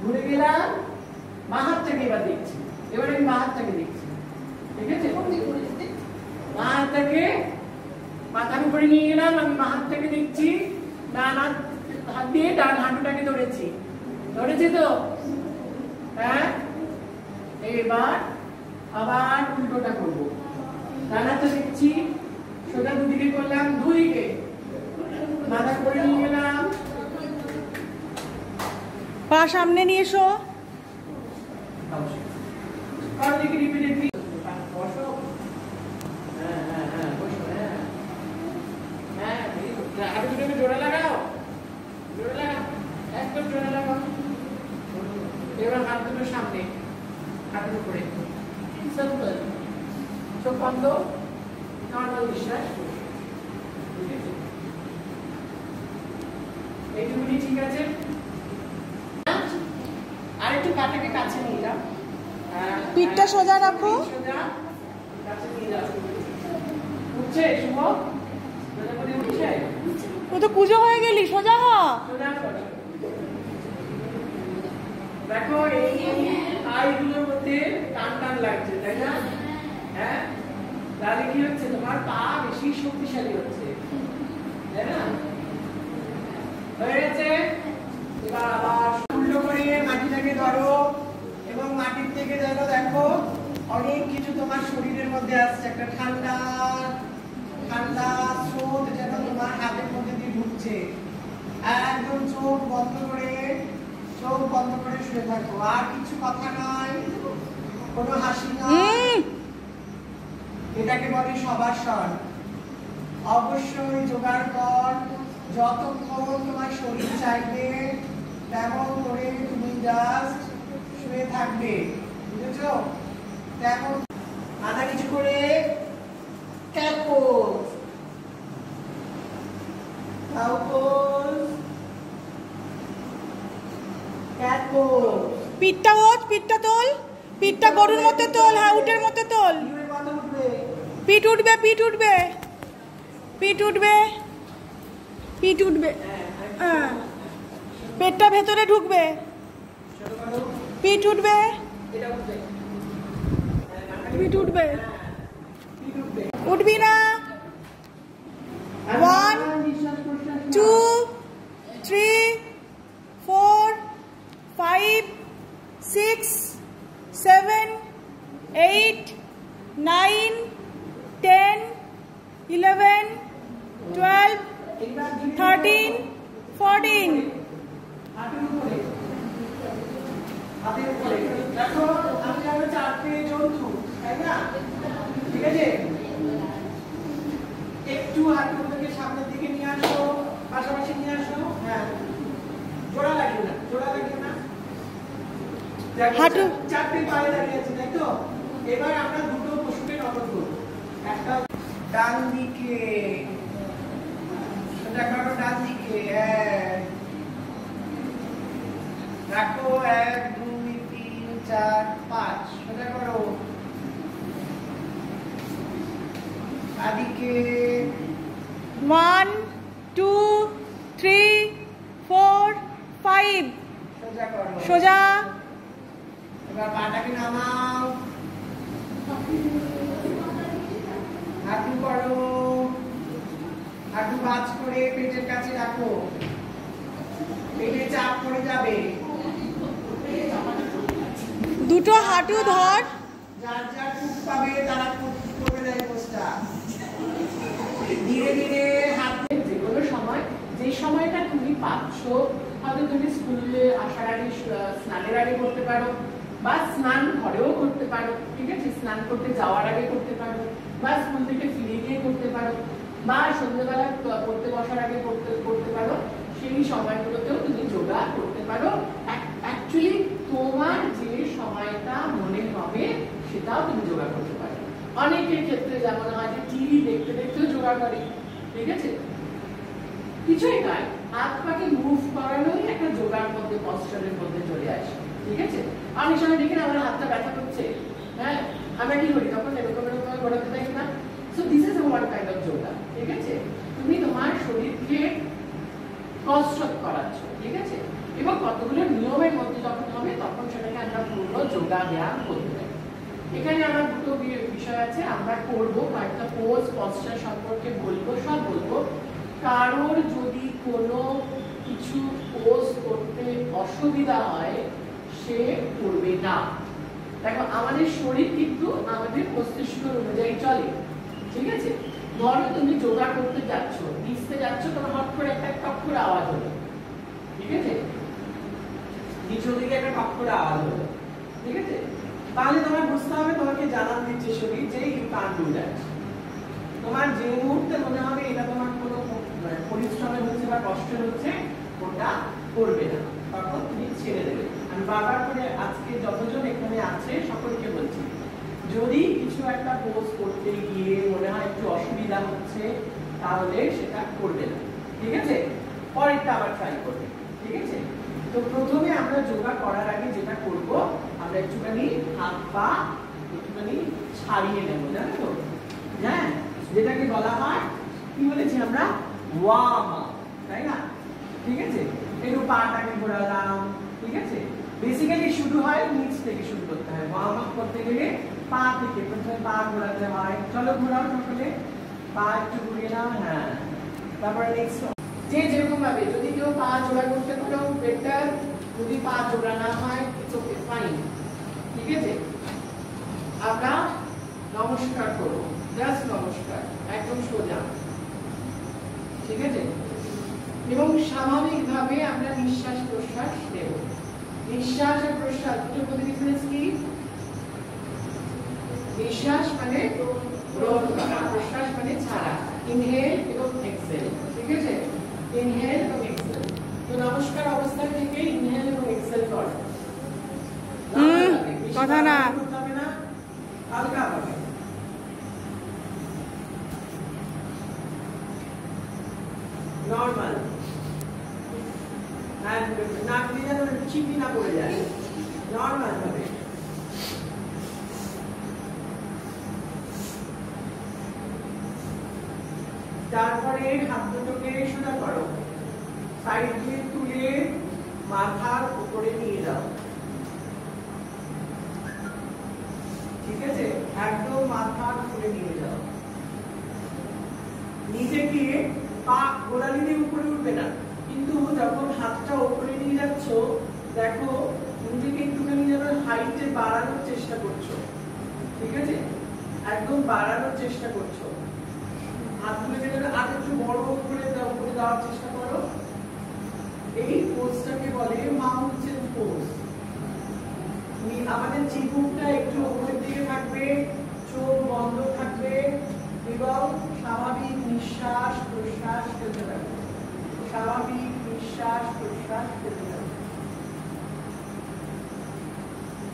ঘুরে গেলাম বাঁ হাতটাকে এবার দেখছি। এবার আমি বাঁ হাতটাকে দেখছি, ঠিক আছে? বাঁ হাতটাকে মাথার উপরে নিয়ে গেলাম, আমি বাঁ হাতটাকে দেখছি, ডান হাত দিয়ে ডান হাঁটুটাকে ধরেছি, ধরেছি তো? হ্যাঁ, এবার আবার উল্টোটা করবো। ডান হাতটা দেখছি, সোজা দুদিকে করলাম, দুদিকে মাথা করে নিয়ে গেলাম, পা সামনে নিয়ে এসো। জোড়া লাগাও, জোড়া লাগাও, একদম জোড়া লাগাও। এবার হাত দুটো সামনে, হাতের উপরে, সিম্পল, চোখ বন্ধ, নর্মাল নিঃশ্বাস। এইটুকুনি ঠিক আছে? আর একটু কাটাকে কাছে নিয়ে যাও, পিঠটা সোজা রাখো, সোজা কাছে নিয়ে যাও। উঠছে শুভ? উঠছে? ও তো পুজো হয়ে গেলি, সোজা হ। দেখো এই আইগুলোর মধ্যে টান টান লাগছে, তাই না? হ্যাঁ, তাহলে কি হচ্ছে? তোমার পা বেশি শক্তিশালী হচ্ছে, তাই না? হয়ে গেছে? এবার আবার উল্টো করে মাটিটাকে ধরো এবং মাটির থেকে যেন দেখো অনেক কিছু তোমার শরীরের মধ্যে আসছে, একটা ঠান্ডা ঠান্ডা স্রোত যেন তোমার হাতের মধ্যে দিয়ে ঢুকছে। একদম চোখ বন্ধ করে শুয়ে থাকো, আর কিছু কথা নয়, কোনো হাসি নয়। এটাকে বলে সবাসন। অবশ্যই জোগাড় কর, যতক্ষণ তোমার শরীর চাইবে তেমন করে তুমি জাস্ট শুয়ে থাকবে, বুঝেছো? তেমন আধা কিছু করে ক্যাপোজ, পিঠটা ওঠ, পিঠটা তোল, পিঠটা গরুর মতো তোল, হ্যাঁ উটের মতো তোল। পিঠ উঠবে, পিঠ উঠবে, পিঠ উঠবে, পিঠ উঠবে, হ্যাঁ পেটটা ভেতরে ঢুকবে, পিঠ উঠবে, পিঠ উঠবে, উঠবি না। 1 2 3 4 5 6 7 8 9 10 11 12 13 14। দেখো আমি আরো 4টে জন্তু, তাই না? ঠিক আছে, একটু হাঁটুগুলোকে সামনের দিকে নিয়ে আসো, পাশাপাশি নিয়ে আসো। হ্যাঁ, জোড়া লাগিও না, জোড়া লাগিও না। হাঁটু 4টে পায়ে দাঁড়িয়ে আছে, তাই তো? এবার আমরা দুটো পশুকে নজর করব। একটা ডান দিকে, সোজা করো ডান দিকে, রাখো 1 2 3 4 5, সোজা করো। আদিকে 1 2 3 4 5, সোজা করো, সোজা। এবার পাটাকে নামাও, হাঁটু করো, হাঁটু ভাঁজ করে পেটের কাছে রাখো, পেটে চাপ পড়ে যাবে। দুটো হাঁটু ধর, যার যার টুক পাবে তারা করে দেয় পোস্টটা। ধীরে ধীরে হাত, যে কোনো সময় যে পাচ্ছ, হয়তো তুমি স্কুলে আসার আগে স্নানের আগে করতে পারো, বা স্নান ঘরেও করতে পারো, ঠিক আছে, স্নান করতে যাওয়ার আগে করতে পারো, বা স্কুল থেকে ফিরে গিয়ে করতে পারো, বা সন্ধ্যেবেলা পড়তে বসার আগে করতে পারো। সেই সময়গুলোতেও তুমি যোগা করতে পারো। অ্যাকচুয়ালি তোমার যে সময়টা মনে হবে সেটাও তুমি যোগা করতে পারো। অনেকের ক্ষেত্রে যেমন হয় যে টিভি দেখতে দেখতেও যোগা করে, ঠিক আছে, কিছুই নয়, হাত পাকে মুভ করানোই একটা যোগার মধ্যে, পশ্চারের মধ্যে চলে আসে, ঠিক আছে। অনেক সময় দেখেন আমার হাতটা ব্যথা করছে, হ্যাঁ, আমরা কি করি তখন এরকম এরকম ঘোরাতে থাকি না। So this is one kind of yoga, ঠিক আছে। তুমি তোমার শরীরকে কসরত করাচ্ছ, ঠিক আছে, এবং কতগুলো নিয়মের মধ্যে যখন হবে তখন সেটাকে আমরা পূর্ণ যোগা ব্যায়াম করতে পারি। এখানে আমার দুটো বিষয় আছে, আমরা করবো কয়েকটা পোজ পশ্চার সম্পর্কে বলবো, সব বলবো। কারোর যদি কোনো কিছু পোজ করতে অসুবিধা হয় সে করবে না। দেখো আমাদের শরীর কিন্তু আমাদের মস্তিষ্ক অনুযায়ী চলে, ঠিক আছে। ধরো তুমি যোগা করতে যাচ্ছ, নিচতে যাচ্ছ, তোমার হট করে একটা টক করে আওয়াজ হলো, ঠিক আছে, নিচের দিকে একটা টক করে আওয়াজ হলো, ঠিক আছে, তাহলে তোমার বুঝতে হবে, তোমাকে জানান দিচ্ছে শরীর যে ইউ কান্ট ডু দ্যাট। তোমার যে মুহূর্তে মনে হবে এটা তোমার কোনো পরিশ্রমের হচ্ছে বা কষ্টের হচ্ছে, ওটা করবে না, তখন তুমি ছেড়ে দেবে। আমি বারবার করে আজকে যতজন এখানে আছে সকলকে বলছি, যদি কিছু একটা পোজ করতে গিয়ে মনে হয় একটু অসুবিধা হচ্ছে তাহলে সেটা করবে না, ঠিক আছে, পরেরটা আবার ট্রাই করবে, ঠিক আছে। তো প্রথমে আমরা যোগা করার আগে যেটা করব, আমরা একটুখানি হাত পা একটুখানি ছাড়িয়ে নেব, জানো তো, হ্যাঁ, যেটাকে বলা হয় কি বলেছি আমরা, ওয়ার্ম আপ, তাই না, ঠিক আছে। একটু পাটাকে ঘোরালাম, ঠিক আছে। বেসিক্যালি শুরু হয় নিচ থেকে শুরু করতে হয়, ওয়ার্ম আপ করতে গেলে পা থেকে প্রথমে পা ঘোরাতে হয়। চলো ঘোরাও সকলে, পা একটু ঘুরিয়ে নাও, হ্যাঁ, তারপরে নেক্সট যে যেরকম ভাবে, যদি কেউ পা জোড়া করতে পারো বেটার, যদি পা জোড়া না হয় ইটস ওকে, ফাইন, ঠিক আছে। আমরা নমস্কার করব, জাস্ট নমস্কার, একদম সোজা, ঠিক আছে, এবং স্বাভাবিকভাবে আমরা নিঃশ্বাস প্রশ্বাস নেব। নিঃশ্বাস আর প্রশ্বাস দুটোর মধ্যে ডিফারেন্স কি? নিঃশ্বাস মানে গ্রহণ করা, প্রশ্বাস মানে ছাড়া, ইনহেল এবং এক্সহেল, ঠিক আছে, ইনহেল এবং এক্সহেল। তো নমস্কার অবস্থা থেকে ইনহেল এবং এক্সহেল করো, কথা না, হালকা হবে, নরমাল, আর নাক দিয়ে যেন চিপি না পড়ে যায়, নরমাল ভাবে। তারপরে হাত দুটোকে সোজা করো, সাইড দিয়ে তুলে মাথার উপরে নিয়ে যাও, ঠিক আছে, একদম মাথার উপরে নিয়ে যাও। নিচে গিয়ে পা গোড়ালি দিয়ে উপরে উঠবে না, কিন্তু যখন হাতটা উপরে নিয়ে যাচ্ছ দেখো নিজেকে একটুখানি যেন হাইটে বাড়ানোর চেষ্টা করছো, ঠিক আছে, একদম বাড়ানোর চেষ্টা করছো, হাতগুলোকে যেন আর একটু বড় করে দেওয়ার চেষ্টা করো। এই পোজটাকে বলে মাউন্টেন পোজ। আমাদের চিবুকটা একটু উপরের দিকে থাকবে, চোখ বন্ধ থাকবে এবং স্বাভাবিক নিঃশ্বাস প্রশ্বাস ফেলতে থাকবে, স্বাভাবিক নিঃশ্বাস প্রশ্বাস ফেলতে থাকবে।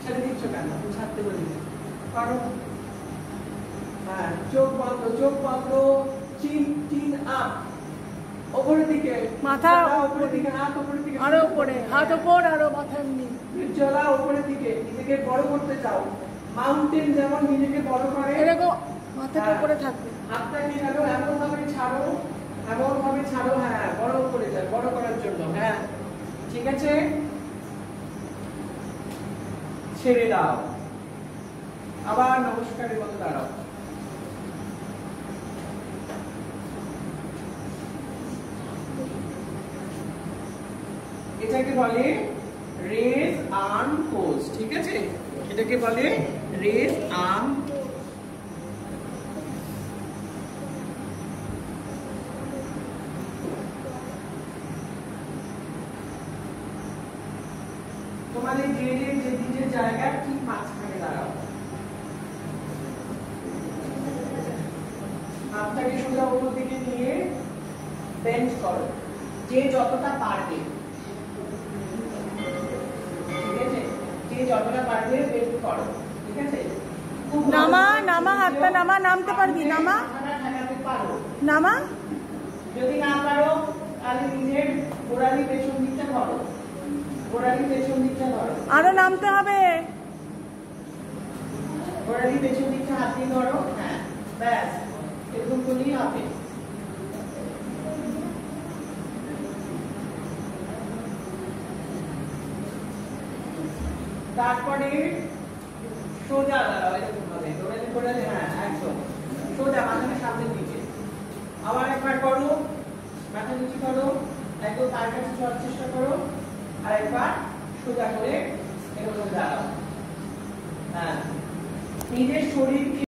ছেড়ে দিচ্ছ কেন? ছাড়তে বলি করো, হ্যাঁ, চোখ বন্ধ, চোখ বন্ধ, চিন আপ, উপরের দিকে মাথা, উপরের দিকে হাত, উপরের দিকে আরো উপরে হাত, উপর আরো মাথা এমনি চলা, উপরের দিকে নিজেকে বড় করতে চাও, মাউন্টেন যেমন নিজেকে বড় করে এরকম মাথাটা উপরে থাকবে, হাতটা কি ছাড়ো, এমন ভাবে ছাড়ো, এমন ভাবে ছাড়ো, হ্যাঁ, বড় করে যায়, বড় করার জন্য, হ্যাঁ, ঠিক আছে, ছেড়ে দাও, আবার নমস্কারের মতো দাঁড়াও। এটাকে বলে রেজ আর্ম পোজ, ঠিক আছে, এটাকে বলে রেজ আর্ম। গোড়ালি দিয়ে যে নিজের জায়গা ঠিক মাঝখানে দাঁড়াও। হাতটাকে সোজা উপর দিকে নিয়ে বেন্ড করো, যে যতটা পারবে, ঠিক আছে? যে যতটা পারবে বেন্ড করো, ঠিক আছে? নামা নামা, হাতটা নামা, নামতে পারবি, নামা ঠেকাতে পারো। নামা। যদি না পারো তাহলে নিজের গোড়ালি পেছন দিকটা ধরো, গোড়ালি পেছন দিকটা ধরো, আরো নামতে হবে। গোড়ালি পেছন দিকটা হাত দিয়ে ধরো। হ্যাঁ, ব্যাস এরকম করলেই হবে। তারপরে সোজা দাঁড়াও, এরকম ভাবে গোড়ালি গোড়ালি, হ্যাঁ একদম সোজা, মাথাটা সামনের দিকে। আবার একবার করো, মাথা নিচু করো, একদম তার কাছে যাওয়ার চেষ্টা করো, আর একবার সোজা করে এরকম দাঁড়াও। হ্যাঁ, নিজের শরীরকে